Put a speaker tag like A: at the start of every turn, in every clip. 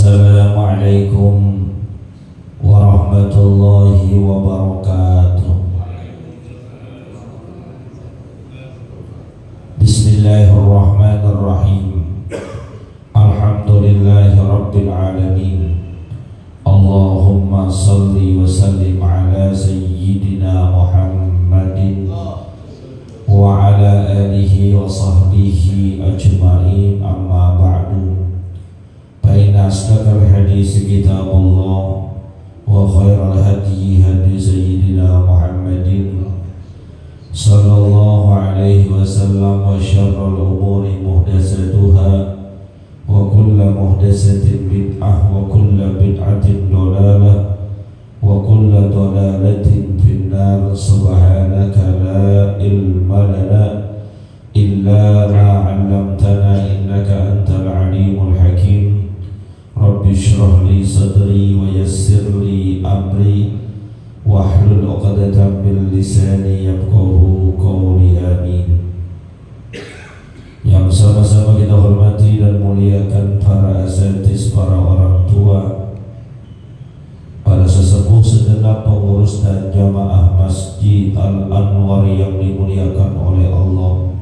A: Assalamualaikum warahmatullahi wabarakatuh. Bismillahirrahmanirrahim. Alhamdulillahi rabbil alamin. Allahumma salli wa sallim ala sayyidina Muhammadin wa ala alihi wa sahbihi ajma'in, amma ba'du. فإن أصدق الحديث كتاب الله وخير الهدي هدي سيدنا محمد صلى الله عليه وسلم وشر الأمور محدثاتها وكل محدثة بدعة وكل بدعة ضلالة وكل ضلالة في النار. سبحانك لا علم لنا إلا ما علمتنا إنك أنت العليم الحكيم. Rabbi shrah li sadri wa yassir li amri wahlul 'uqdatam min lisani yafqahu qawli, amin. Yang sama-sama kita hormati dan muliakan para asatiz, para orang tua, para sesepuh segenap pengurus dan jamaah Masjid Al-Anwar yang dimuliakan oleh Allah.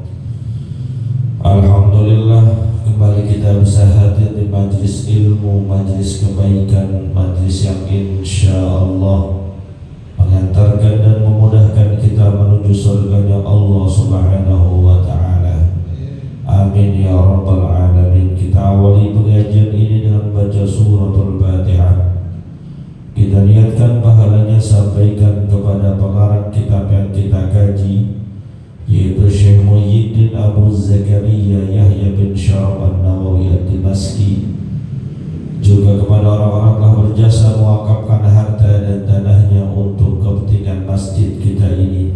A: Alhamdulillah, kembali kita bisa hadir di majlis ilmu, majlis kebaikan, majlis yang insya Allah mengantarkan dan memudahkan kita menuju surganya Allah Subhanahu wa ta'ala. Amin ya rabbal alamin. Kita awali pengajian ini dengan baca suratul Fatihah. Kita niatkan pahalanya sampaikan kepada pengarang kitab yang kita kaji, yaitu Syekh Muhyiddin Abu Zakaria Yahya bin Syaraf An-Nawawi Ad-Dimashqi, juga kepada orang-orang telah berjasa mewakafkan harta dan tanahnya untuk kepentingan masjid kita ini,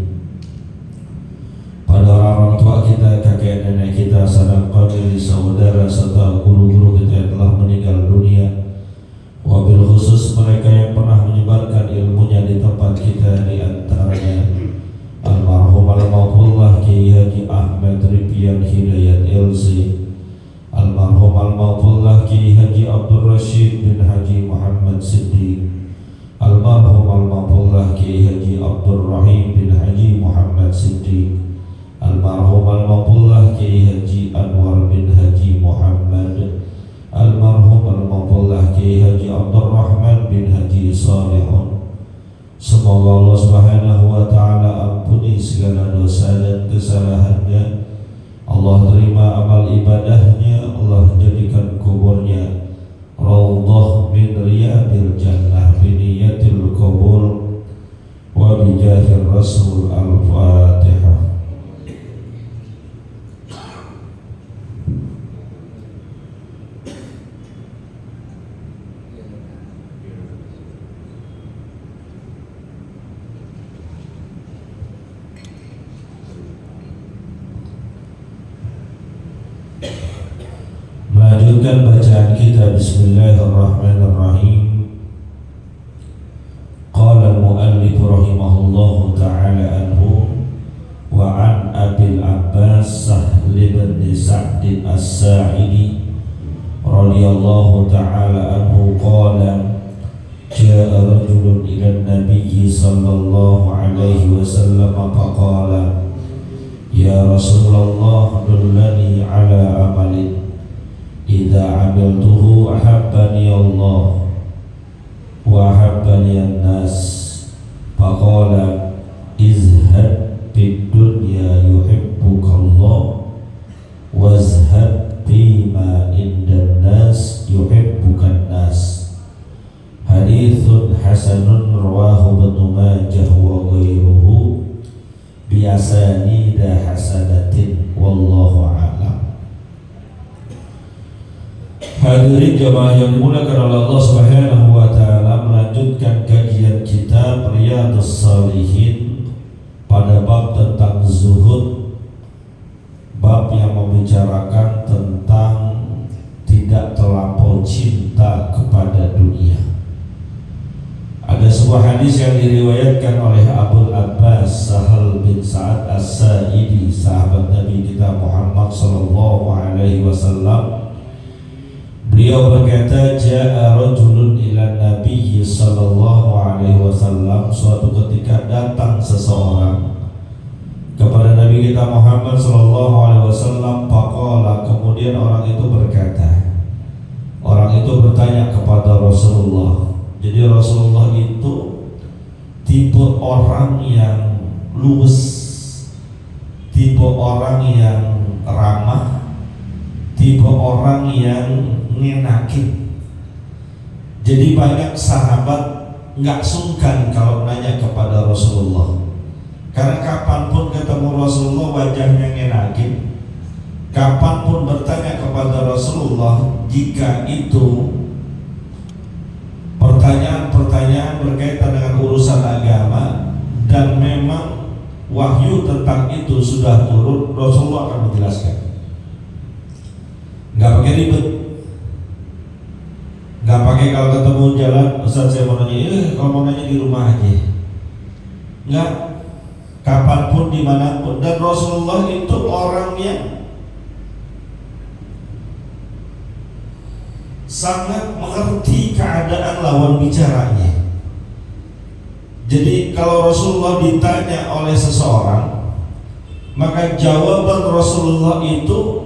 A: pada orang-orang tua kita, kakek nenek kita, sanak famili, saudara serta guru-guru kita yang telah meninggal dunia, wabil khusus mereka yang pernah menyebarkan ilmunya di tempat kita, di antaranya almarhum al-maghfurlah Kiai Haji Ahmad Ripian Hidayat LC, almarhum al-maghfurlah Kiai Haji Abdul Rashid bin Haji Muhammad Siddiq, almarhum al-maghfurlah Kiai Haji Abdul Rahim bin Haji Muhammad Siddiq, almarhum al-maghfurlah Kiai Haji Anwar bin Haji Muhammad, almarhum al-maghfurlah Kiai Haji Abdul Rahman bin Haji Salihun. Semoga Allah Subhanahu wa ta'ala ampuni segala dosa dan kesalahannya, Allah terima amal ibadahnya, Allah jadikan kuburnya raudhah min riyadil jannah bi niyatil qabul wa bi jahir rasul. Al-Fatihah. Melanjutkan bacaan kita. Bismillahirrahmanirrahim. Qala al-muallif rahimahullahu ta'ala anhu wa an Abil Abbas Sahl bin Sa'd as-Sa'idi radhiyallahu ta'ala anhu qala jaa rajulun ila an-nabiy sallallahu alaihi wasallam faqala ya Rasulullah dullani ala amalin idza amiltuhu ahabbani Allah wa ahabbani an-nas. Faqala izhad fid dunya yuhibbuka Allah wazhad fima indan nas yuhibbuka an-nas. Haditsun hasanun rawahu Ibnu Majah wa ghairuhu bi asanida hasanatin wallahu a'lam. Hadirin jamaah yang dimuliakan oleh Allah Subhanahu wa ta'ala, melanjutkan kajian kitab Riyadhus Shalihin pada bab tentang zuhud, bab yang membicarakan tentang tidak terlampau cinta kepada dunia. Ada sebuah hadis yang diriwayatkan oleh Abul Abbas Sahl bin Sa'd as-Sa'idi, sahabat Nabi kita Muhammad sallallahu alaihi wasallam. Beliau berkata, ja'a rajulun ila Nabi sallallahu alaihi wasallam, suatu ketika datang seseorang kepada Nabi kita Muhammad sallallahu alaihi wasallam. Faqala, kemudian orang itu berkata, orang itu bertanya kepada Rasulullah. Jadi Rasulullah itu tipe orang yang luwes, tipe orang yang ramah, tipe orang yang ngenakin. Jadi banyak sahabat nggak sungkan kalau nanya kepada Rasulullah, karena kapanpun ketemu Rasulullah wajahnya ngenakin. Kapanpun bertanya kepada Rasulullah, jika itu pertanyaan-pertanyaan berkaitan dengan urusan agama dan memang wahyu tentang itu sudah turun, Rasulullah akan menjelaskan. Nggak pakai ribet, nggak pakai kalau ketemu jalan, Ustaz saya mau nanya, kalau mau nanya di rumah aja. Nggak, kapanpun dimanapun. Dan Rasulullah itu orangnya sangat mengerti keadaan lawan bicaranya. Jadi kalau Rasulullah ditanya oleh seseorang, maka jawaban Rasulullah itu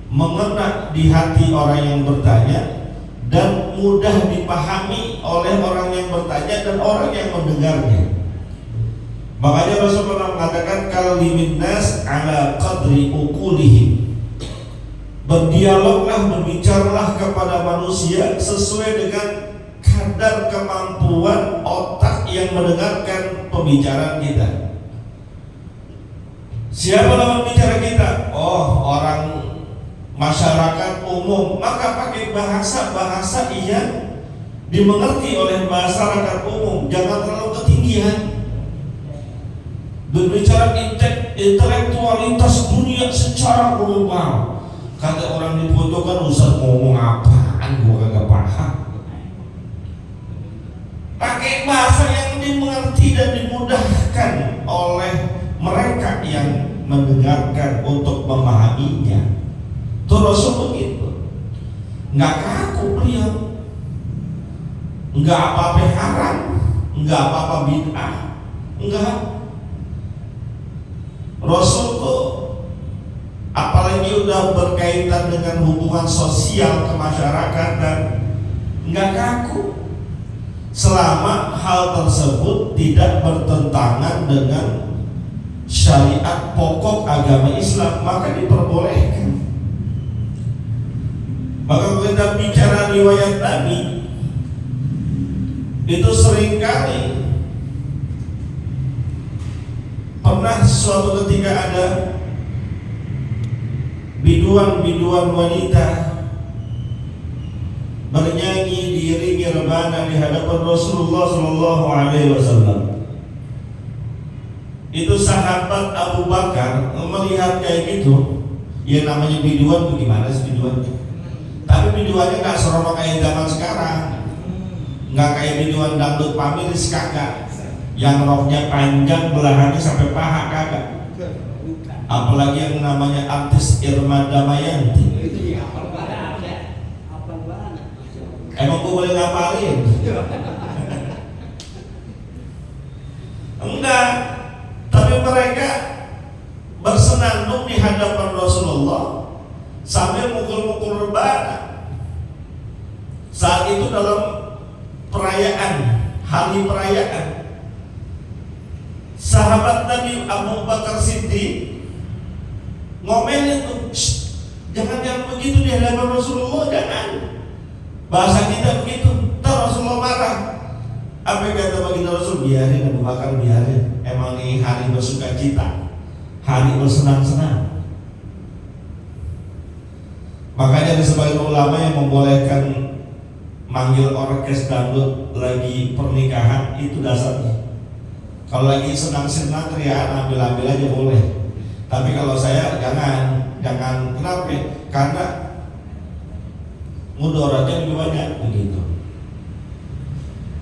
A: mengena di hati orang yang bertanya dan mudah dipahami oleh orang yang bertanya dan orang yang mendengarnya. Makanya Rasulullah mengatakan, kalimin nas ala qadri uqulihim, berdialoglah, berbicaralah kepada manusia sesuai dengan kadar kemampuan otak yang mendengarkan pembicaraan kita. Siapa lawan bicara kita? Oh, orang masyarakat umum, maka pakai bahasa yang dimengerti oleh masyarakat umum. Jangan terlalu ketinggian. Berbicara intelektualitas dunia secara global. Kata orang di foto kan, Ustaz ngomong apaan, gua kagak paham. Pakai bahasa yang dimengerti dan dimudahkan oleh mereka yang mendengarkan untuk memahaminya. Tuh Rasul begitu, nggak kaku beliau, nggak apa-apa haram, nggak apa-apa bid'ah, nggak. Rasul tuh apalagi udah berkaitan dengan hubungan sosial kemasyarakatan, nggak kaku. Selama hal tersebut tidak bertentangan dengan syariat pokok agama Islam, maka diperbolehkan. Maka kalau kita bicara riwayat Nabi, itu seringkali pernah suatu ketika ada biduan-biduan wanita bernyanyi diiringi rebana di hadapan Rasulullah Shallallahu Alaihi Wasallam. Itu sahabat Abu Bakar melihat kayak gitu, ya namanya biduan, bagaimana sih biduan? Tapi biduannya nggak seronok kayak zaman sekarang, nggak kayak biduan dangdut pamiris, kagak. Yang roknya panjang belahannya sampai paha, kagak. Apalagi yang namanya artis Irma Damayanti. Emang gue boleh ngapalin? Enggak. Tapi mereka bersenandung di hadapan Rasulullah sambil mukul-mukul rebana. Saat itu dalam perayaan, hari perayaan, sahabat Nabi Abu Bakar Siddiq ngomelin tuh, jangan begitu di hadapan Rasulullah, jangan. Bahasa kita begitu. Ntar Rasulullah marah. Apa yang kata baginda Rasul? Biarin Abu Bakar, biarin. Emang ini hari bersuka cita, hari bersenang-senang. Makanya ada sebagian ulama yang membolehkan manggil orkes dangdut lagi pernikahan, itu dasarnya. Kalau lagi senang-senang teriak, ambil-ambil aja boleh. Tapi kalau saya jangan. Kenapa? Karena mudaratnya lebih banyak begitu.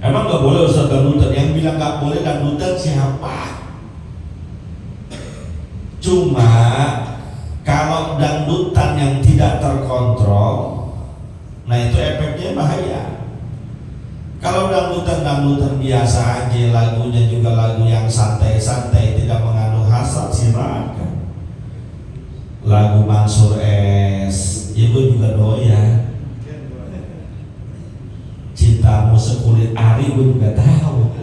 A: Emang nggak boleh Ustaz dangdutan? Yang bilang nggak boleh dangdutan siapa? Cuma kalau dangdutan yang tidak terkontrol, nah dangdutan biasa aja, lagunya juga lagu yang santai-santai, tidak mengandung hasad, silakan. Lagu Mansur S, ibu juga doyan. Cintamu sekulit ari, gue juga tahu.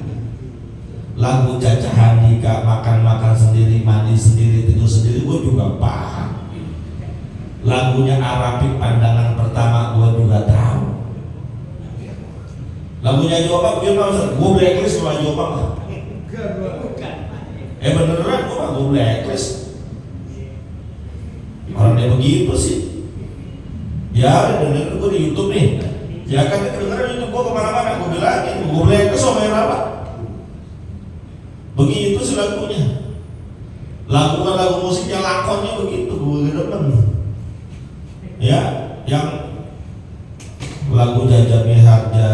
A: Lagu Caca Handika, makan-makan sendiri, mandi sendiri, tidur sendiri, gue juga paham. Lagunya Arapik, pandangan pertama, gue juga tahu. Lagunya Jopang, gue blacklist sama Jopang. Beneran gue blacklist. Orang dia begitu sih. Ya, denger gue di YouTube nih. Ya kan kedengeran YouTube gue kemana-mana, gue bilangin, gue blacklist sama yang apa. Begitu sih lagunya. Lagu musiknya lakonnya begitu, gue demen. Ya, yang lagu Jaja Miharja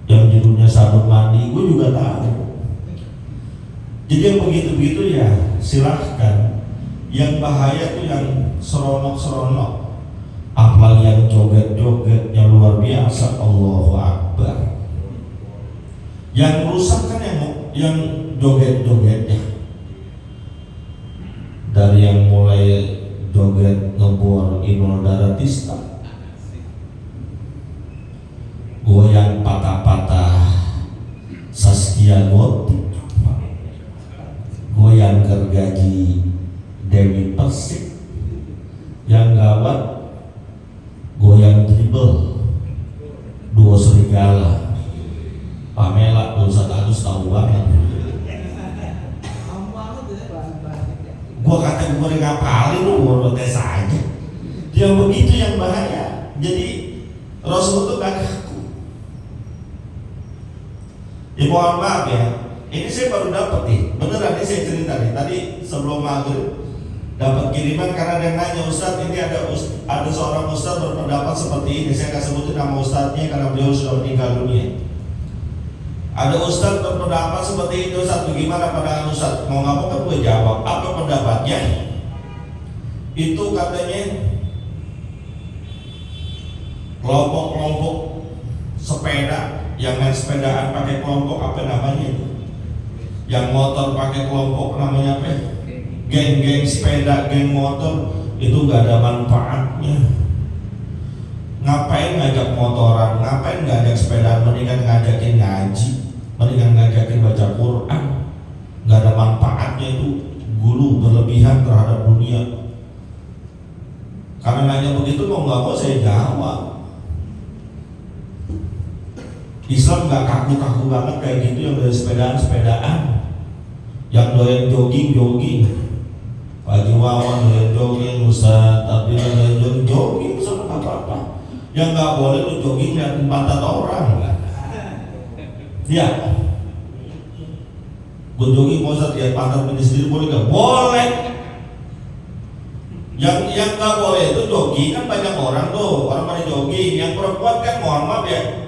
A: yang judulnya Sabun Mandi, gue juga tahu. Jadi yang begitu-begitu ya silahkan. Yang bahaya tuh yang seronok-seronok, apalagi yang joget-joget yang luar biasa, Allahu Akbar. Yang rusak kan yang joget-jogetnya. Dari yang mulai joget ngebor Inul Daratista, goyang patah-patah Saskia Gotik, goyang gergaji Dewi Persik, yang gawat goyang dribble Duo Serigala Pamela, Ustaz Agus tahu banget. Gua kata gue ngapalin, lu tes aja. Yang begitu yang bahaya. Jadi Rasul itu gak kaku. Ya mohon maaf ya, ini saya baru dapat nih, beneran ini saya cerita nih. Tadi sebelum maghrib dapat kiriman karena dia nanya, Ustadz ini ada seorang Ustadz berpendapat seperti ini. Saya akan sebutin nama Ustadznya karena beliau sudah meninggal dunia. Ada Ustadz berpendapat seperti itu, Ustadz bagaimana pandangan Ustadz? Mau nggak mau kan gue jawab, apa pendapatnya? Itu katanya kelompok-kelompok sepeda yang main sepedaan pakai kelompok, apa namanya itu? Yang motor pakai kelompok namanya apa? Geng-geng sepeda, geng motor, itu gak ada manfaatnya. Ngapain ngajak motoran, ngapain ngajak sepedaan, mendingan ngajakin ngaji, mendingan ngajakin baca Quran. Gak ada manfaatnya itu, gulu berlebihan terhadap dunia. Karena nanya begitu mau gak mau saya jawab. Islam gak kaku-kaku banget kayak gitu, yang dari sepedaan, yang doyan jogging. Pak Wawan doyan jogging, Ustaz Abdul doyan jogging, sama apa-apa. Yang gak boleh lu jogging liatin pantat orang. Ya, gue jogging mau Ustaz lihat pantat ini sendiri boleh gak? Boleh. Yang gak boleh itu jogging, kan banyak orang tuh, orang pada jogging. Yang perempuan kan mohon maaf ya,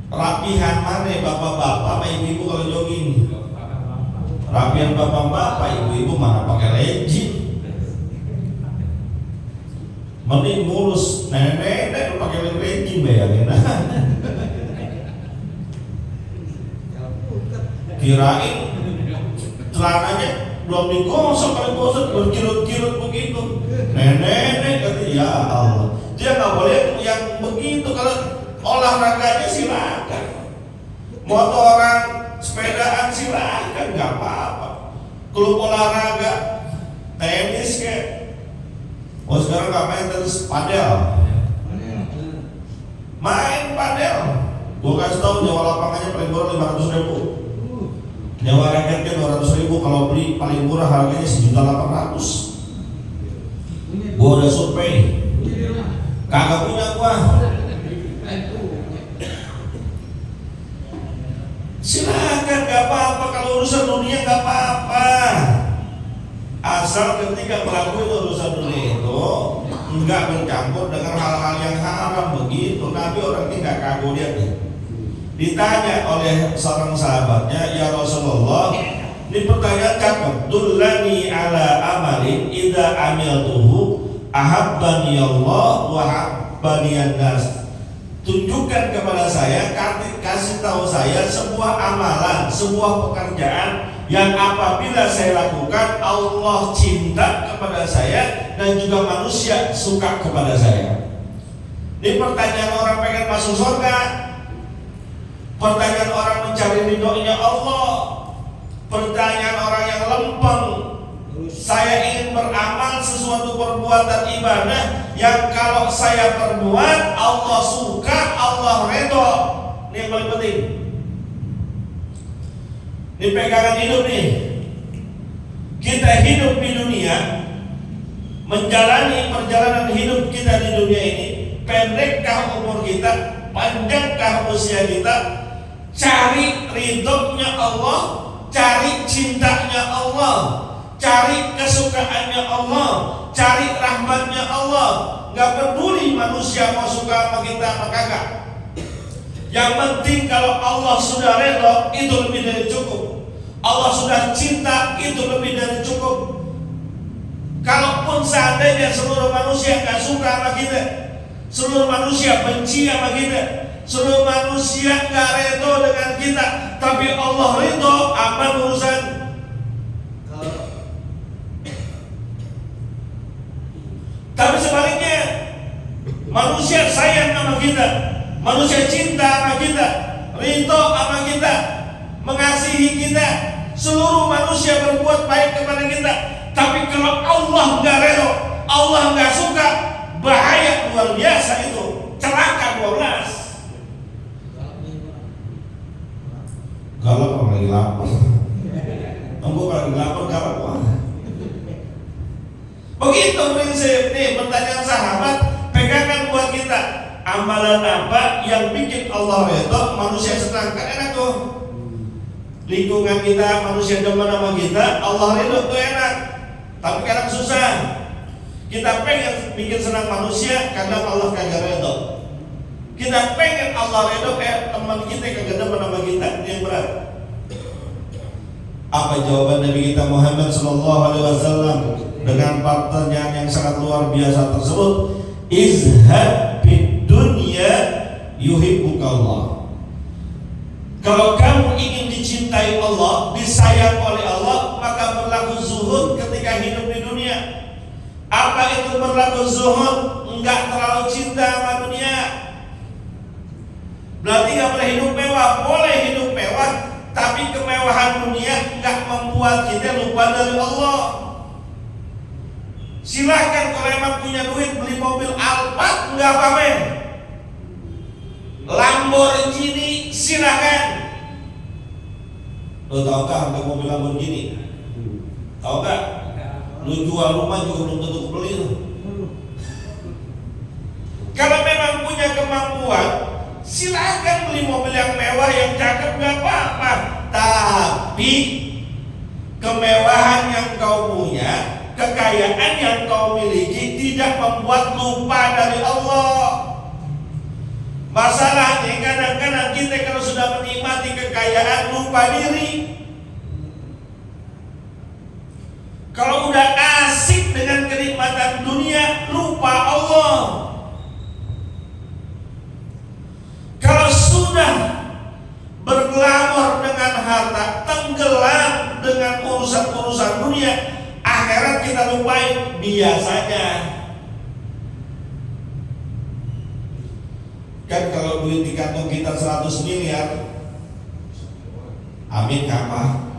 A: rapihan mana bapak-bapak sama ibu-ibu kalau jogging? Rapihan bapak-bapak, ibu-ibu mana pakai legging? Mending mulus, nenek-nenek pakai legging, bayangin. Kirain celananya belum digosok, kalau gosok berkirut-kirut begitu. Nenek-nenek katanya, ya Allah, dia nggak boleh yang begitu. Kalau olahraganya silakan, motoran, sepedaan silakan, nggak apa-apa. Klub olahraga, tenis kayak, oh sekarang nggak main terus padel, main padel. Gue kasih tahu nyawa lapangannya paling murah 500.000, nyawa raketnya 200.000. Kalau beli paling murah harganya 1.800.000. Gue udah survei, kagak punya gua. Silakan, gak apa-apa. Kalau urusan dunia gak apa-apa, asal ketika melakukan urusan dunia itu enggak mencampur dengan hal-hal yang haram begitu. Nabi orangnya gak kagum. Dia ditanya oleh seorang sahabatnya, ya Rasulullah, ini pertanyaan cakep, dullani ala amalin idza amiltuhu ahabbani Allah wa ahabbani an-nas. tunjukkan kepada saya, kasih tahu saya sebuah amalan, sebuah pekerjaan yang apabila saya lakukan Allah cinta kepada saya dan juga manusia suka kepada saya. Ini pertanyaan orang pengen masuk surga, pertanyaan orang mencari ridhonya Allah, pertanyaan orang yang lempeng. Saya ingin beramal sesuatu perbuatan ibadah yang kalau saya perbuat Allah suka, Allah ridho. Ini yang paling penting. Ini pegangan hidup nih. Kita hidup di dunia, menjalani perjalanan hidup kita di dunia ini. Pendekkah umur kita, panjangkah usia kita, cari ridhonya Allah, cari cintanya Allah, cari kesukaannya Allah, cari rahmatnya Allah. Gak peduli manusia mau suka sama kita apa kagak. Yang penting kalau Allah sudah redha, itu lebih dari cukup. Allah sudah cinta, itu lebih dari cukup. Kalaupun seandainya seluruh manusia gak suka sama kita, seluruh manusia benci sama kita, seluruh manusia gak redha dengan kita, tapi Allah ridho, aman urusan. Tapi sebaliknya, manusia sayang sama kita, manusia cinta sama kita, ridho sama kita, mengasihi kita, seluruh manusia berbuat baik kepada kita. Tapi kalau Allah nggak ridho, Allah nggak suka, bahaya luar biasa itu, celaka 12. Kalau orang lagi lapar, kalau lagi lapar kalau begitu prinsip nih. Pertanyaan sahabat, pegangan buat kita, amalan apa yang bikin Allah ridho, manusia senang? Kan enak tuh. Lingkungan kita, manusia demen sama kita, Allah ridho tuh enak. Tapi kadang susah. Kita pengen bikin senang manusia, kadang Allah kagak ridho. Kita pengen Allah ridho, teman kita kagak demen sama kita, ini yang berat. Apa jawaban Nabi kita Muhammad SAW dengan pertanyaan yang sangat luar biasa tersebut? Izhad bid dunya yuhibbukallah. Kalau kamu ingin dicintai Allah, disayang oleh Allah, maka berlaku zuhud ketika hidup di dunia. Apa itu berlaku zuhud? Enggak terlalu cinta sama dunia. Berarti enggak boleh hidup mewah. Boleh hidup mewah, tapi kemewahan dunia enggak membuat kita lupa dari Allah. Silahkan kalau emang punya duit beli mobil Alphard, enggak apa-apa. Lamborghini silahkan. Lo tau gak harga mobil Lamborghini? Tau gak? Lo jual rumah juga belum tentu beli lo. Kalau memang punya kemampuan, silahkan beli mobil yang mewah, yang cakep, gak apa-apa. Tapi kemewahan yang kau punya, kekayaan yang kau miliki tidak membuat lupa dari Allah. Masalahnya kadang-kadang kita kalau sudah menikmati kekayaan lupa diri. Kalau udah asik dengan kenikmatan dunia, lupa Allah. Kalau sudah berglamor dengan harta, tenggelam dengan urusan-urusan dunia, akhirat kita lupain biasanya. Kan kalau duit di kantong kita 100 miliar, amin kapah.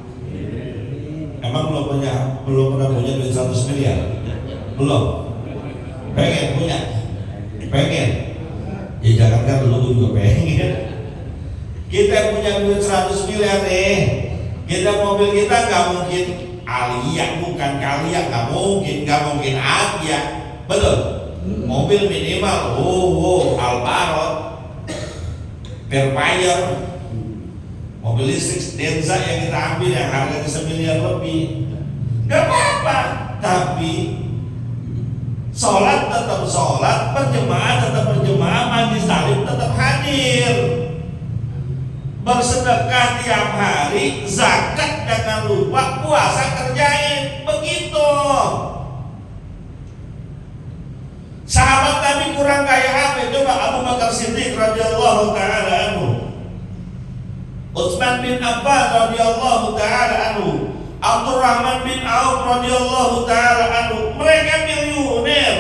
A: Emang belum pernah punya duit 100 miliar? Belum? Pengen punya? Pengen? Ya jangankan lu juga pengen. Kita punya duit 100 miliar nih, kita mobil kita gak mungkin Alia, bukan Kalia, gak mungkin Agia, betul? Mobil minimal Alphard, Perpayer, mobil listrik Denza yang kita ambil yang harganya 1 miliar lebih, gak apa-apa. Tapi sholat tetap sholat, berjemaah tetap berjemaah, majlis taklim tetap hadir, bersedekah tiap hari, zakat jangan lupa, puasa kerjain, begitu. Sahabat Nabi kurang kaya apa? Coba Abu Bakar Bakar Siddiq radhiyallahu taala anhu, Utsman bin Affan radhiyallahu taala anhu, Abdurrahman bin Auf radhiyallahu taala anhu. Mereka miliuner,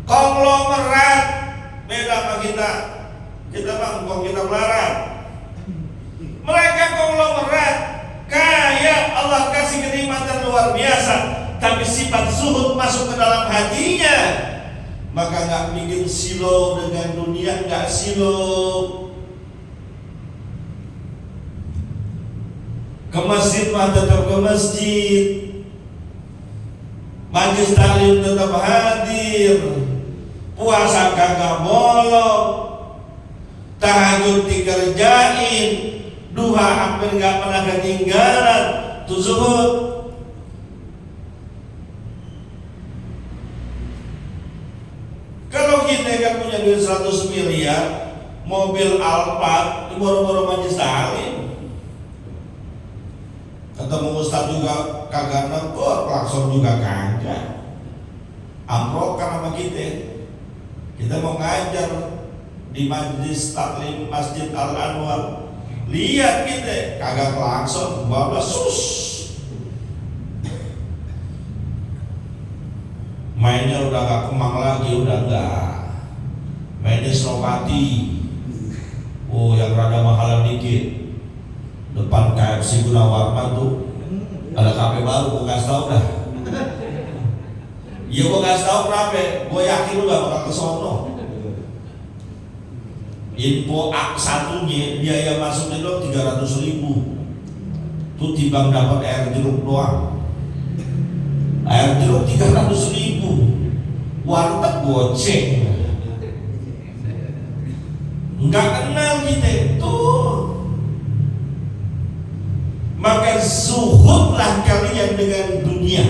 A: konglomerat. Beda sama kita. Kita bang, kita melarat. Mereka konglomerat, kaya, Allah kasih kenikmatan luar biasa, tapi sifat zuhud masuk ke dalam hatinya, maka nggak bikin silau dengan dunia, nggak silau. Ke masjid mah tetap ke masjid, majelis taklim tetap hadir, puasa kagak bolong, tahajud dikerjain, duha hampir nggak pernah ketinggalan. Itu zuhud. Kalau kita kan punya duit 100 miliar, mobil Alphard, boro-boro majelis taklim, ketemu ustaz juga kagak negor, klakson juga kagak, amprokan sama kita mau ngajar di majelis taklim Masjid Al Anwar, lihat kita kagak klakson, bablas sus, mainnya udah gak kemang lagi, udah enggak, mainnya Senopati, oh yang rada mahalan dikit, depan KFC Gunawarman tuh ada kafe baru, gue kasih tau dah. Iya gue kasih tau kenapa, gue yakin lu gak bakal kesono. Info satunya biaya masuknya lo 300.000, tuh timbang dapat air jeruk doang. Air jeruk 300.000, warteg goceng, nggak kenal kita tuh. Maka zuhudlah kalian dengan dunia.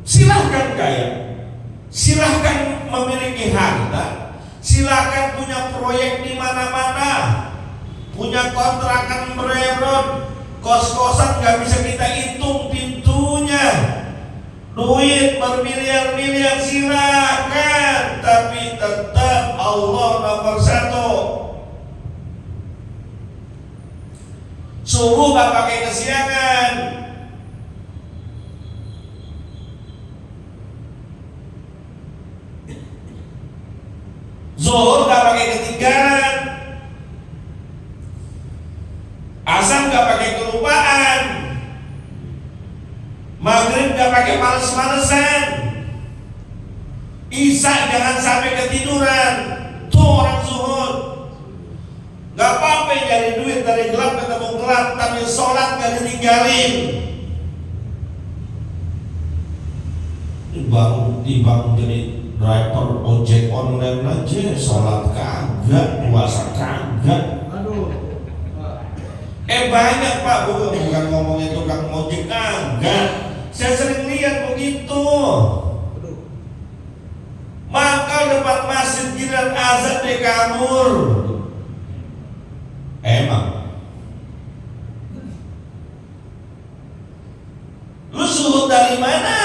A: Silahkan kaya, silahkan memiliki harta, silahkan punya proyek di mana-mana, punya kontrakan berebut, kos-kosan nggak bisa kita hitung pintunya, duit bermiliar-miliar silahkan, tapi tetap Allah nomor satu. Subuh gak pakai kesiangan, zuhur gak pakai ketinggalan, asar gak pakai kelupaan, maghrib gak pakai males-malesan, isya jangan sampai ketiduran. Tuh orang zuhud. Gak apa-apa cari duit dari gelap ketemu gelap, tapi sholat gak ditinggalin. Bang jadi driver ojek online aja, sholat kagak, puasa kagak. Banyak pak, bukan ngomongnya tukang ojek kagak. Saya sering lihat begitu. Maka depan masjid giliran azan dia kabur. Emang lu zuhud dari mana?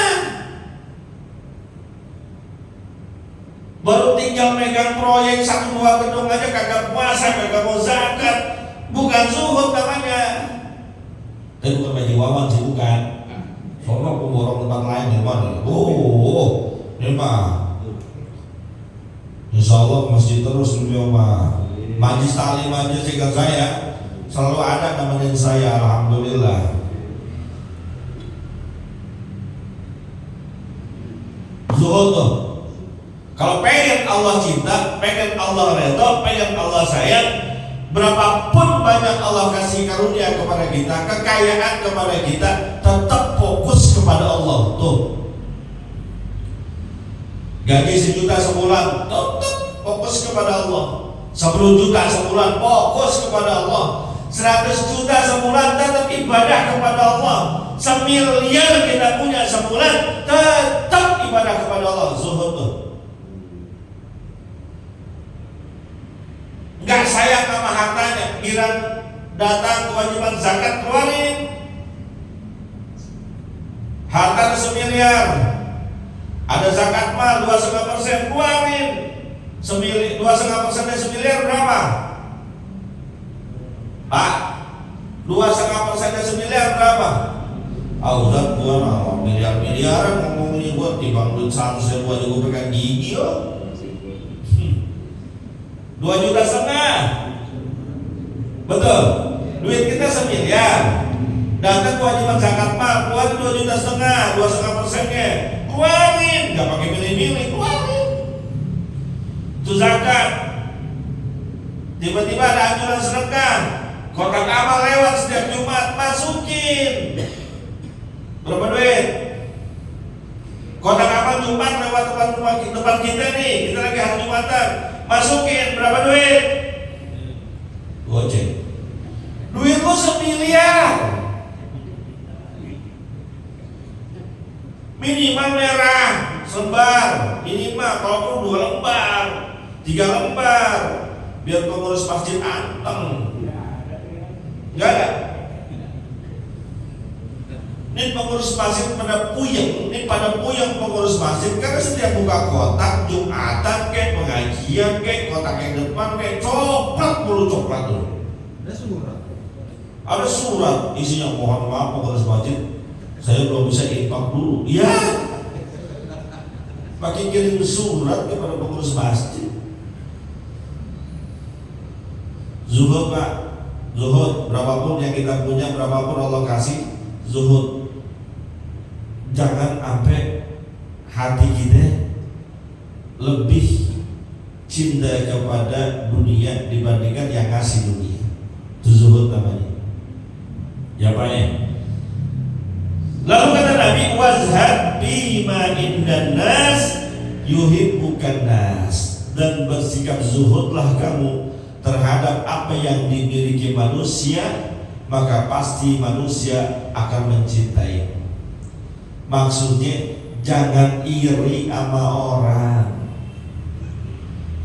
A: Baru tinggal megang proyek 1-2 gedung aja kagak puasa, kagak mau zakat, bukan zuhud namanya. Tapi bukan bagi wawan sih, bukan. Soalnya aku borong tempat lain di mana? Ini mah insya Allah masjid terus beliau mah. Majlis taklim aja sehingga saya selalu ada nemenin saya, alhamdulillah. Zuhud tuh, kalau pengen Allah cinta, pengen Allah redha, pengen Allah sayang, berapapun banyak Allah kasih karunia kepada kita, kekayaan kepada kita, tetap fokus kepada Allah. Tuh, gaji 1 juta sebulan, tetap fokus kepada Allah. 10 juta sebulan, fokus kepada Allah. 100 juta sebulan, tetap ibadah kepada Allah. 1 miliar kita punya sebulan, tetap ibadah kepada Allah. Zuhud tuh. Gak sayang sama hartanya, giliran datang kewajiban zakat keluarin. Harta 1 miliar, Ada zakat mal 2,5%, keluarin. 2,5% dari semiliar berapa? Pak, 2,5% dari semiliar berapa? Ustaz, gua miliar-miliaran ngomongin gua timbang duit 100.000 aja gua pegang gigi yo. 2,5 juta. Betul. Duit kita semiliar. Datang kewajiban zakat mal, keluarin 2,5 juta, 2,5%-nya. Keluarin, enggak pakai milih-milih, keluarin. Itu zakat. Tiba-tiba ada anjuran sedekah. Kotak amal lewat setiap Jumat, masukin. Berapa duit? Kotak amal Jumat lewat depan kita nih, kita lagi hari Jumatan, masukin. Berapa duit? Goceng. Duit lu semiliar. Minimal merah selembar, minimal kalau perlu 2 lembar, 3 lembar, biar pengurus masjid anteng. Enggak ada. Ini pengurus masjid pada puyeng pengurus masjid karena setiap buka kotak Jumatan kayak pengajian kayak kotak yang depan kayak coklat mulu coklat tuh. Ada surat isinya, mohon maaf pengurus masjid, saya belum bisa infak dulu. Iya. Pakai kirim surat kepada pengurus masjid. Zuhud Pak, zuhud berapapun yang kita punya, berapapun Allah kasih, zuhud. Jangan sampai hati kita lebih cinta kepada dunia dibandingkan yang kasih dunia. Itu zuhud namanya. Ya Pak ya. Lalu kata Nabi, wazhad bima indan nas yuhibbukan nas, dan bersikap zuhudlah kamu terhadap apa yang dimiliki manusia, maka pasti manusia akan mencintai. Maksudnya jangan iri sama orang,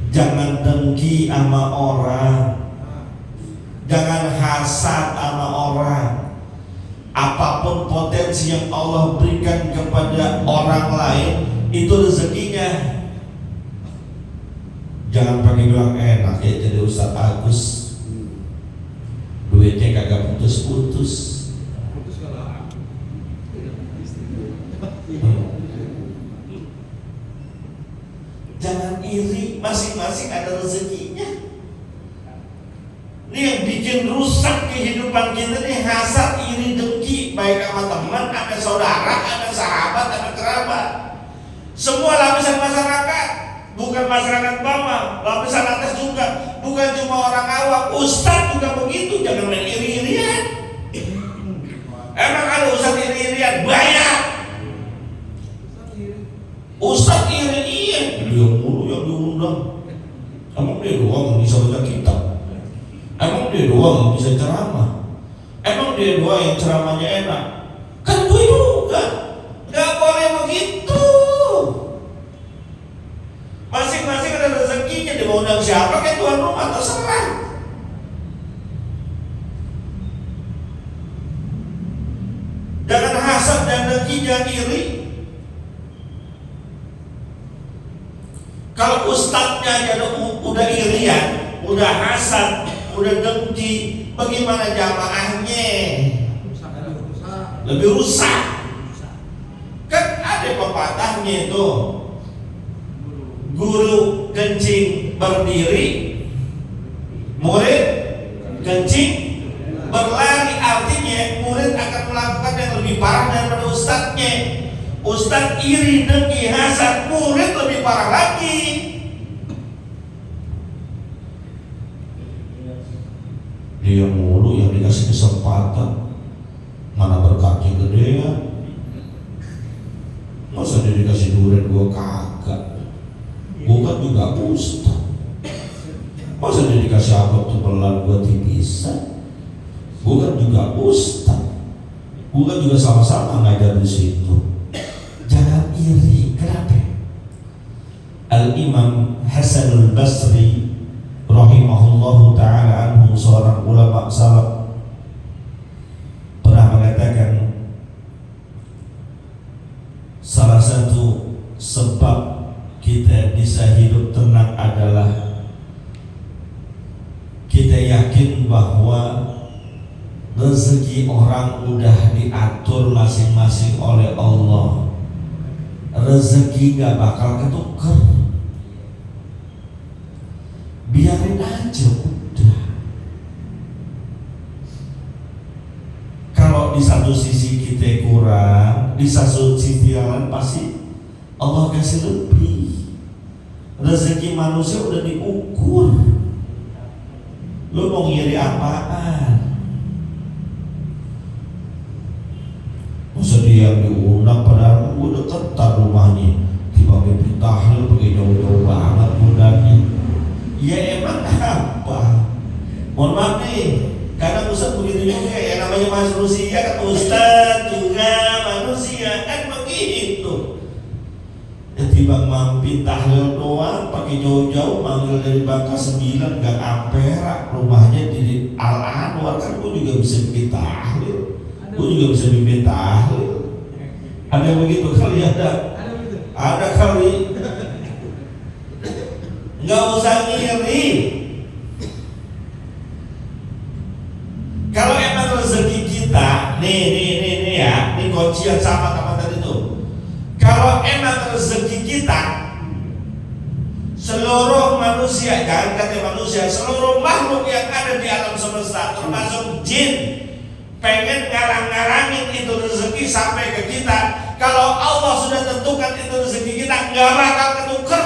A: jangan dengki sama orang, jangan hasad sama orang. Apapun potensi yang Allah berikan kepada orang lain, itu rezekinya. Jangan pakai bilang enak ya jadi Ustaz Agus, duitnya kagak putus-putus. Jangan iri, masing-masing ada rezekinya. Ini yang bikin rusak kehidupan kita nih, hasad, iri, dengki, baik sama teman, sama saudara, sama sahabat, sama kerabat. Semua lapisan masyarakat, bukan masyarakat bawah, lapisan atas juga, bukan cuma orang awam. Ustadz juga begitu, jangan main iri-irian. Emang ada ustadz iri-irian? Banyak. Ustadz iri-irian, dia mulu yang diundang. Emang dia doang yang bisa baca kitab? Emang dia doang yang bisa ceramah? Emang dia doang yang ceramahnya enak? Kan gue juga. Gak boleh begitu. Masing-masing ada rezekinya. Dia mau undang siapa kayak tuan rumah, terserah. Jangan hasad dan dengki, jangan iri. Kalau ustadznya aja udah irian, udah hasad, udah dengki, bagaimana jamaahnya? Lebih rusak. Kan ada pepatahnya itu, guru kencing berdiri, murid kencing berlari. Artinya murid akan melakukan yang lebih parah daripada ustadznya. Ustadz iri, dengki, hasad, murid lebih parah lagi. Dia mulu yang dikasih kesempatan, mana berkatnya gede ya. Masa dia dikasih duren gua kagak? Gua kan juga ustaz. Masa dia dikasih abad tebelan gua tipisan? Gua kan juga ustaz. Gua kan juga sama-sama ngajar di situ. Jangan iri. Kenapa? Al-Imam Hasan al-Basri rahimahullahu ta'ala anhu, seorang ulama salaf, pernah mengatakan salah satu sekarang adalah kita yakin bahwa rezeki orang udah diatur masing-masing oleh Allah. Rezeki gak bakal ketuker, biarin aja udah. Kalau di satu sisi kita kurang, di satu sisi lain pasti Allah kasih lebih. Rezeki manusia udah diukur. Lu mau ngiri apaan? Masa dia diundang padahal gue deketan rumahnya, tiba-tiba beli tahlil pergi jauh-jauh banget undangnya. Ya emang apa? Mohon maaf nih, kadang Ustaz begitu juga ya, namanya manusia kan, Ustaz juga manusia kan begitu. Ya tiba mampir tahlil doang, pakai jauh-jauh manggil dari Bangka 9 gak Ampera, rumahnya di Al-Anwar, kan gue juga bisa bikin tahlil, gue juga bisa bikin tahlil. Ada yang begitu kali? Ada kali. Nggak usah ngiri. Kalau emang rezeki kita, nih ya, ini kunci yang sama sama tadi tuh. Kalau emang rezeki kita, seluruh manusia, jangan kata manusia, seluruh makhluk yang ada di alam semesta, termasuk jin, pengen ngarang-ngarangin itu rezeki sampai ke kita. Kalau Allah sudah tentukan itu rezeki kita, nggak bakal ketuker.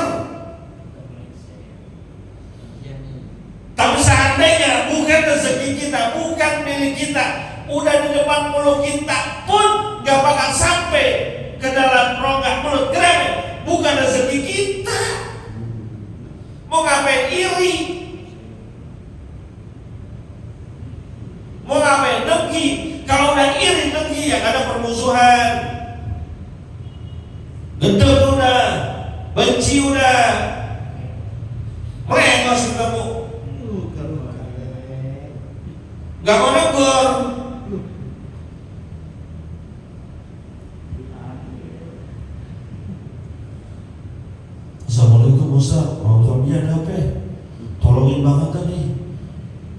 A: Tapi seandainya bukan rezeki kita, bukan milik kita, udah di depan mulut kita pun gak bakal sampai ke dalam rongga mulut. Kenapa? Bukan rezeki kita. Mau ngapain iri? Mau ngapain dengki? Kalau udah iri dengki ya gak ada permusuhan. Gendut udah, benci udah, merengos ketemu. Gak mau negur. Assalamualaikum Ustaz, mau ada apa? Tolongin banget tadi,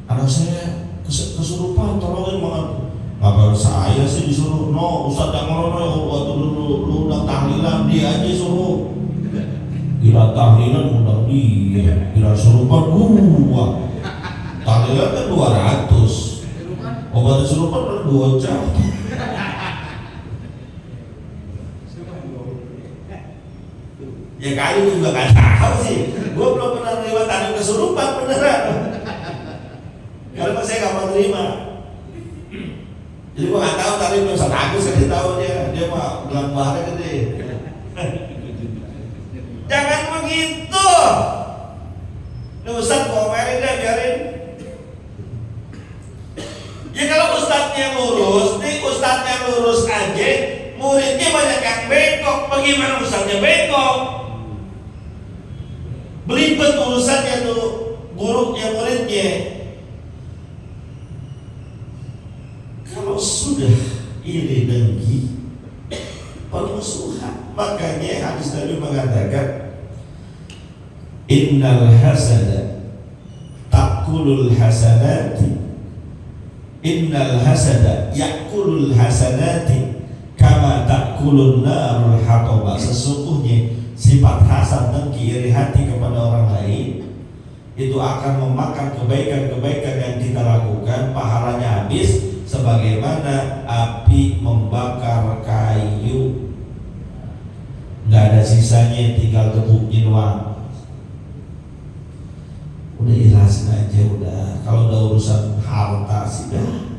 A: anak saya kesurupan, tolongin banget. Ngapain saya sih disuruh? No, Ustaz yang ngono waktu lu undang tahlilan, dia aja suruh. Kira tahlilan undang dia, kira surupan gua. Tahlilan kan 200. Obat kesurupan kan 2 jam. Ya kali gue juga gak tahu sih. Gue belum pernah terima tahlilan kesurupan beneran. Karena saya gak mau terima. Jadi gue gak tahu tadi belum Ustaz Agus kasih tahu dia mah gelang bahaya gede. Jangan begitu. Nih Ustaz gue omelin deh, biarin. Ya kalau ustadznya lurus, nih ustadznya lurus aja, muridnya banyak yang bengkok. Bagaimana ustadznya bengkok? Belibet urusannya tuh gurunya muridnya. Kalau sudah iri dengki, permusuhan, makanya hadis Nabi mengatakan, innal hasada takulul hasanati. Innal hasada yakulul hasanati kama takulun narul hatoba. Sesungguhnya sifat hasad dengki iri hati kepada orang lain itu akan memakan kebaikan-kebaikan yang kita lakukan, pahalanya habis sebagaimana api membakar kayu, nggak ada sisanya, tinggal gebuknya doang. Udah ikhlasin aja udah. Kalau udah urusan harta sih dah,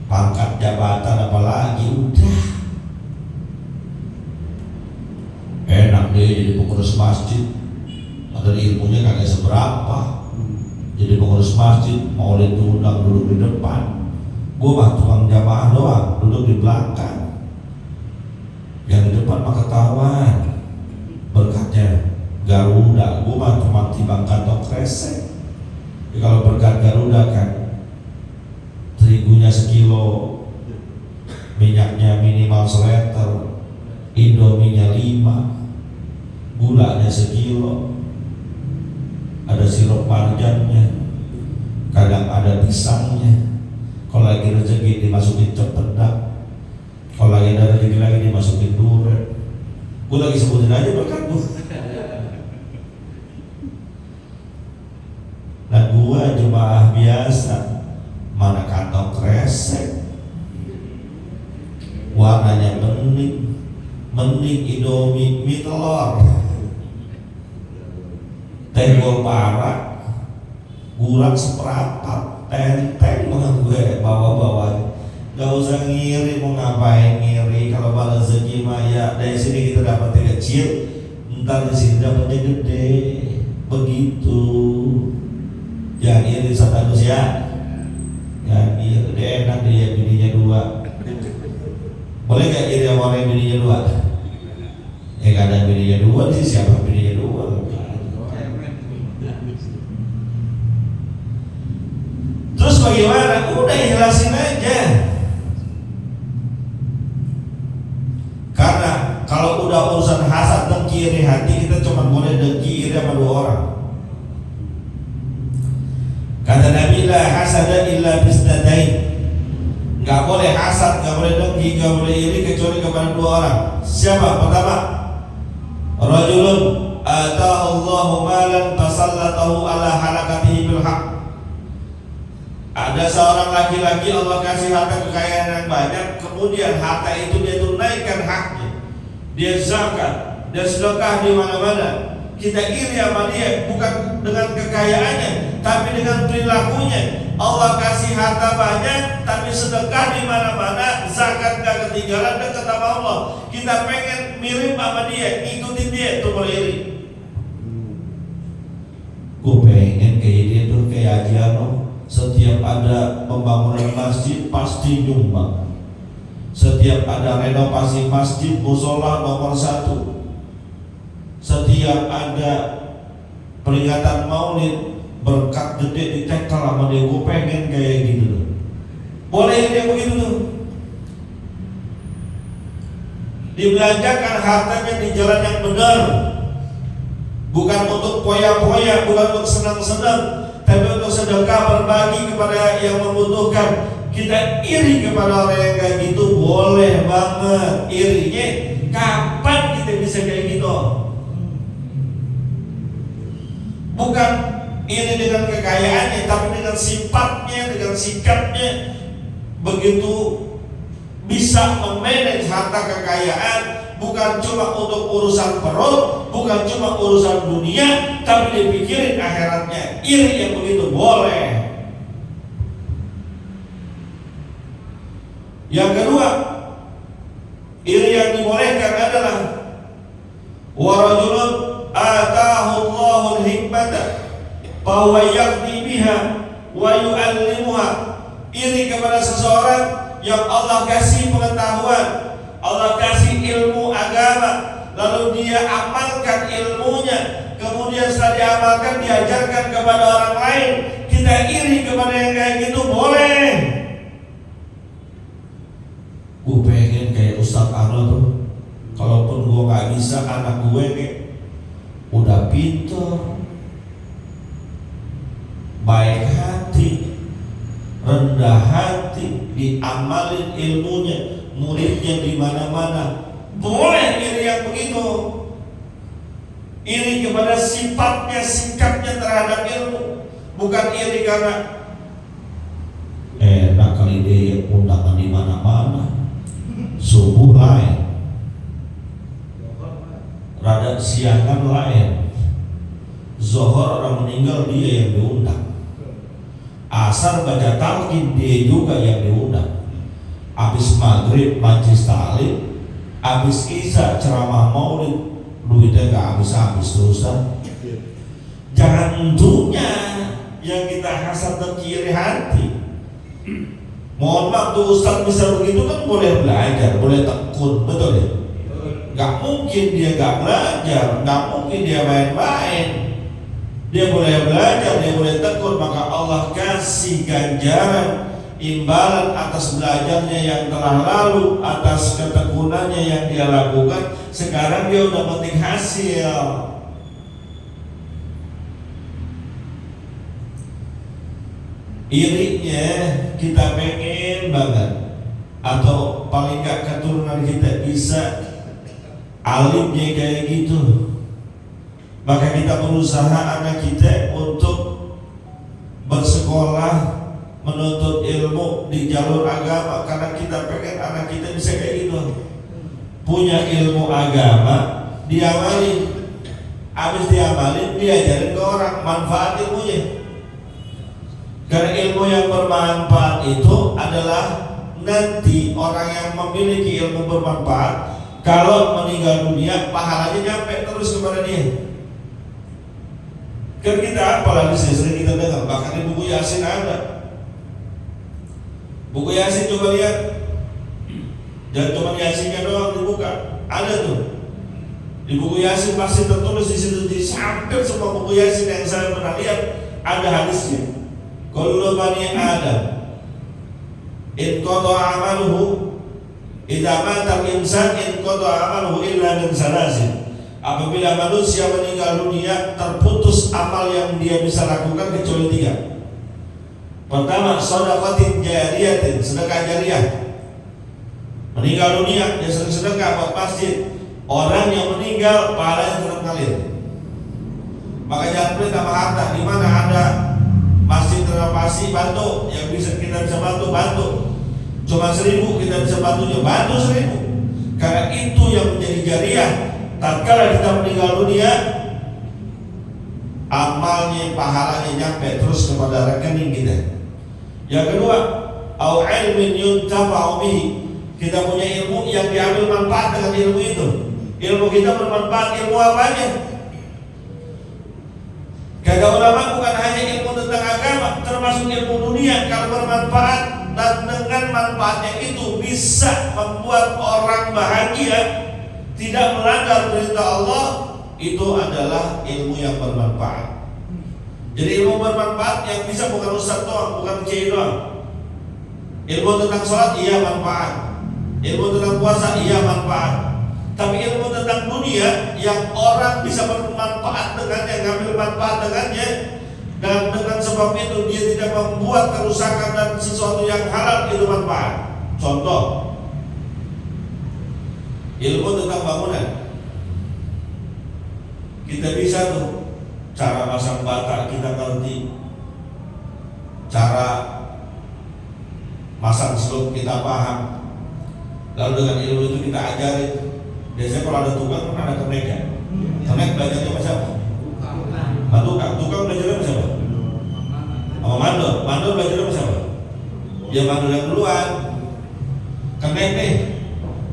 A: pangkat jabatan apalagi udah. Enak deh jadi pengurus masjid, padahal ilmunya kagak seberapa. Jadi pengurus masjid mau diundang duduk di depan, gue mah tukang jamaah doang, duduk di belakang. Yang di depan mah ketahuan berkatnya Garuda, gue mah cuma timbang kantong kresek. Ya, kalau berkat Garuda kan terigunya sekilo, minyaknya minimal seliter, indominya 5, gulanya sekilo, sirup marjannya, kadang ada pisangnya. Kalau lagi rezeki dimasukin cempedak, kalau lagi ada rezeki lagi dimasukin durian. Gue lagi sebutin aja berkat gue. Nah gue jemaah biasa, mana kantong kresek, warnanya bening Indomie mie telur, teh parah, gulak seperempat, tenteng banget gue bawa-bawa. Gak usah ngiri, mau ngapain ngiri? Kalau balas rezeki mah ya dari sini kita dapatnya kecil, ntar di sini dapatnya gede. Begitu. Jangan iri status ya. Jangan iri, dia enak dia bininya 2. Boleh gak iri sama orang yang bininya 2? Ya kadang bininya 2 sih, siapa bininya 2? Terus bagaimana? Udah jelasin aja. Karena kalau udah urusan hasad, dengki, iri hati, kita cuma boleh dengki, iri sama 2 orang. Kata Nabi, la hasada illa bisnatain. Gak boleh hasad, gak boleh dengki, gak boleh iri kecuali kepada 2 orang. Siapa? Pertama, rajulun atahu Allahu malan fasallatahu ala halakatihi bil haq. Ada seorang laki-laki Allah kasih harta kekayaan yang banyak, kemudian harta itu dia tunaikan haknya, dia zakat, dia sedekah di mana-mana. Kita iri sama dia bukan dengan kekayaannya, tapi dengan perilakunya. Allah kasih harta banyak, tapi sedekah di mana-mana, zakat gak ketinggalan, dekat sama Allah. Kita pengen mirip sama dia, ikutin dia, itu boleh iri. Gue pengen kayak dia tuh, kayak Haji Ano. Setiap ada pembangunan masjid pasti nyumbang. Setiap ada renovasi masjid, musola nomor 1. Setiap ada peringatan maulid, berkat gede ditekel sama dia. Gue pengen kayak gitu tuh. Boleh dia begitu tuh. Dibelanjakan hartanya di jalan yang benar, bukan untuk poya-poya, bukan untuk senang-senang, tapi untuk sedekah, berbagi kepada yang membutuhkan. Kita iri kepada orang yang kayak gitu, boleh banget. Irinya kapan kita bisa kayak gitu? Bukan iri dengan kekayaannya, tapi dengan sifatnya, dengan sikapnya. Begitu bisa memanage harta kekayaan, bukan cuma untuk urusan perut, bukan cuma urusan dunia, tapi dipikirin akhiratnya. Iri yang begitu boleh. Yang kedua, iri yang dibolehkan adalah warajulun atahu Allahul hikmata fa huwa yaqdi biha wa yu'allimuha. Iri kepada seseorang yang Allah kasih pengetahuan, Allah kasih ilmu agama, lalu dia amalkan ilmunya, kemudian setelah diamalkan diajarkan kepada orang lain. Kita iri kepada yang kayak gitu boleh. Gue pengen kayak Ustadz Ano tuh. Kalaupun gue gak bisa, anak gue nih udah pintar, baik hati, rendah hati, diamalin ilmunya, muridnya di mana-mana. Boleh iri yang begitu. Iri kepada sifatnya, sikapnya terhadap ilmu, bukan iri karena enak kali dia undangan di mana-mana. Subuh lain, rada siangan lain, zuhur orang meninggal dia yang diundang, asar baca talqin dia juga yang diundang, habis maghrib majlis taklim, habis isya ceramah maulid, duitnya gak habis-habis terusan. Jangan tentunya yang kita hasad dan kiri hati. Mohon maaf tuh Ustaz bisa begitu kan boleh belajar, boleh tekun, betul ya? Gak mungkin dia gak belajar, gak mungkin dia main-main. Dia boleh belajar, dia boleh tekun, maka Allah kasih ganjaran, imbalan atas belajarnya yang telah lalu, atas ketekunannya yang dia lakukan. Sekarang dia udah memetik hasil. irinya kita pengen banget, atau paling gak keturunan kita bisa alimnya kayak gitu, maka kita berusaha anak kita untuk bersekolah menuntut ilmu di jalur agama, karena kita pengen anak kita bisa kayak gitu, punya ilmu agama, diamalin, habis diamalin diajarin ke orang, manfaat ilmunya. Karena ilmu yang bermanfaat itu adalah nanti orang yang memiliki ilmu bermanfaat, kalau meninggal dunia pahalanya nyampe terus kepada dia. Kan kita apalagi sering kita dengar, bahkan di buku Yasin ada. Buku Yasin coba lihat, jangan cuma Yasinnya doang dibuka, ada tuh. Di buku Yasin pasti tertulis di situ, di hampir semua buku Yasin yang saya pernah lihat ada hadisnya. Kullu bani Adam in qada amaluhu, idza mata al-insan in qada amaluhu illa min salasin. Apabila manusia meninggal dunia, terputus amal yang dia bisa lakukan kecuali 3. Pertama, shadaqatin jariyatin, sedekah jariah. Meninggal dunia, dia sering sedekah buat masjid. Orang yang meninggal pahalanya tetap ngalir. Maka jangan pelit sama harta. Di mana ada masjid renovasi, bantu. Yang bisa kita bisa bantu. Cuma 1.000 kita bisa bantunya, bantu 1.000. Karena itu yang menjadi jariah. Tatkala kita meninggal dunia, amalnya, pahalanya nyampe terus kepada rekening kita. Yang kedua, au ilmin yuntafa'u bihi, kita punya ilmu yang diambil manfaat dengan ilmu itu. Ilmu kita bermanfaat, ilmu apanya? Kata ulama bukan hanya ilmu tentang agama, termasuk ilmu dunia. Kalau bermanfaat dan dengan manfaatnya itu bisa membuat orang bahagia, tidak melanggar perintah Allah, itu adalah ilmu yang bermanfaat. Jadi ilmu bermanfaat yang bisa bukan ustaz doang, bukan kiai doang. Ilmu tentang sholat iya manfaat, ilmu tentang puasa iya manfaat. Tapi ilmu tentang dunia yang orang bisa bermanfaat dengannya, ngambil manfaat dengannya, dan dengan sebab itu dia tidak membuat kerusakan dan sesuatu yang halal, itu manfaat. Contoh, ilmu tentang bangunan. Kita bisa tuh cara pasang bata kita ngerti, cara masang seluk kita paham, lalu dengan ilmu itu kita ajarin. Biasanya kalau ada tukang kan ada kenek ya. Kenek belajarnya sama siapa? Tukang belajarnya sama siapa? Sama mandor. Mandor belajarnya sama siapa? Ya mandor yang duluan. Kenek nih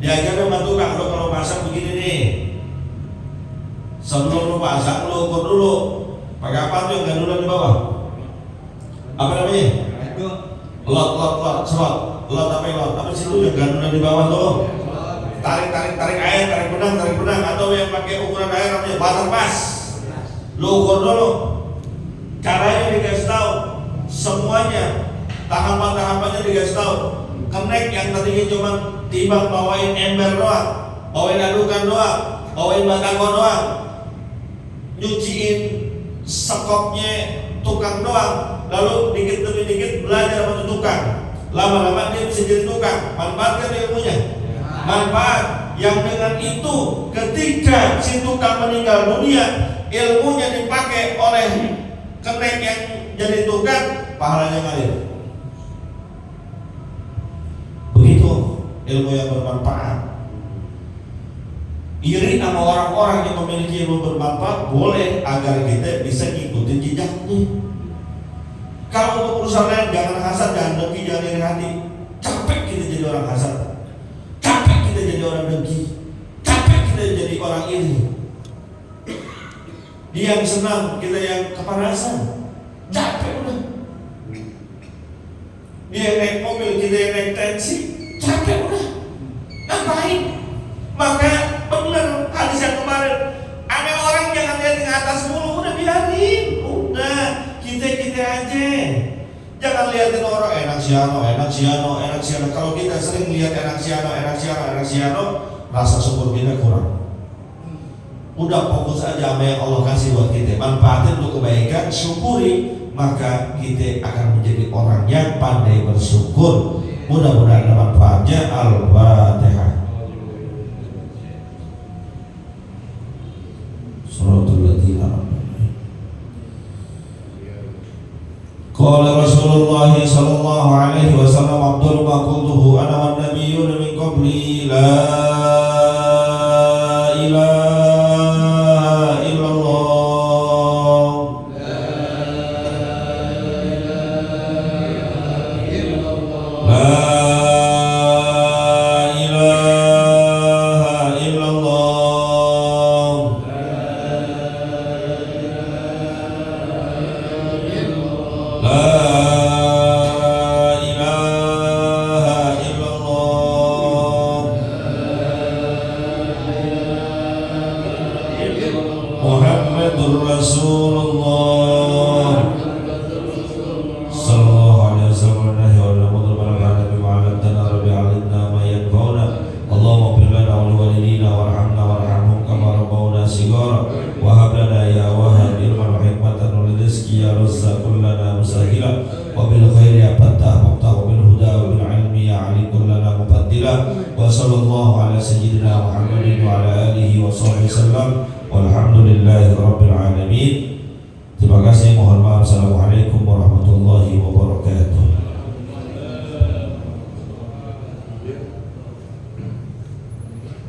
A: diajarnya sama tukang, lo kalau pasang begini nih, sebelum lo pasang lo ukur dulu pakai apa tuh yang gandulan di bawah, apa namanya? Lot apa sih itu yang gandulan di bawah tuh? Tarik air, tarik benang, atau yang pakai ukuran air namanya batas pas. Lo ukur dulu. Caranya dikasih tahu, semuanya tahapan-tahapannya dikasih tahu. Kenek yang tadinya cuma timbang bawain ember doang, bawain adukan doang, bawain batagor doang, nyuciin sekopnya tukang doang, lalu dikit demi dikit belajar sama tukang. Lama-lama dia bisa jadi tukang. Manfaatkan ilmunya. Manfaat yang dengan itu ketika si tukang meninggal dunia, ilmunya dipakai oleh kenek yang jadi tukang, pahalanya ngalir. Begitu ilmu yang bermanfaat. Iri sama orang-orang yang memiliki ilmu bermanfaat boleh, agar kita bisa ngikutin jejaknya. Kalau untuk urusan lain jangan hasad, jangan dengki, jangan iri hati. Capek kita jadi orang hasad, capek kita jadi orang dengki, capek kita jadi orang iri. Dia yang senang, kita yang kepanasan, capek udah. Dia yang naik mobil, kita yang naik taksi, capek udah. Ngapain? Maka benar hadis yang kemarin, ada orang jangan lihat ke atas mulu, udah biarin, udah kita aja. Jangan lihatin orang enak siano. Kalau kita sering lihat enak siano, rasa syukur kita kurang. Udah fokus aja sama yang Allah kasih buat kita, manfaatin untuk kebaikan, syukuri, maka kita akan menjadi orang yang pandai bersyukur. Mudah-mudahan ada manfaatnya. Al-Fatihah. Suratul Ladzina. Qala Rasulullah sallallahu alaihi wasallam afdalu ma qultuhu ana wan nabiyyuna min qabli la ilaha illallah la ilaha illallah Muhammadur Rasulullah sallallahu alaihi wasallam Rabbi alimna ma yanfa'una Allahumma ighfir lana wa liwalidina warhamna warhamhum kama rabbawna shighara wa hab lana ya wahhab ilman wa hikmatan wa rizqi ya razzaq kullana musahila wa bil khairi ya fattah wa bil huda wa bil ilmi ya alim kullana mufaddila wa sallallahu ala sayyidina Muhammadin wa ala alihi wa sahbihi sallam walhamdulillahi rabbil